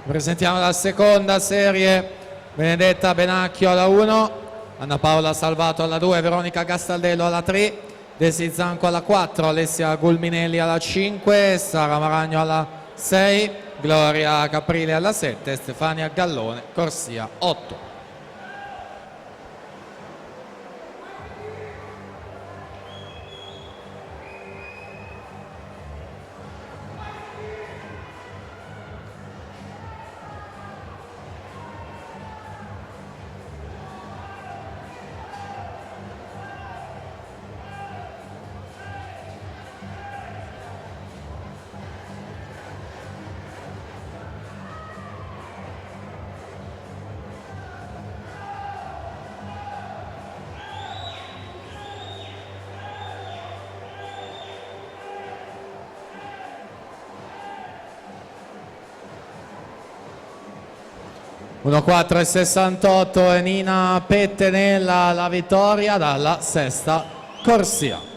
Presentiamo la seconda serie, Benedetta Benacchio alla 1, Anna Paola Salvato alla 2, Veronica Castaldello alla 3, Desi Zanco alla 4, Alessia Gulminelli alla 5, Sara Maragno alla 6, Gloria Caprile alla 7, Stefania Gallone Corsia 8. e 68 e Nina Pettenella la vittoria dalla sesta corsia.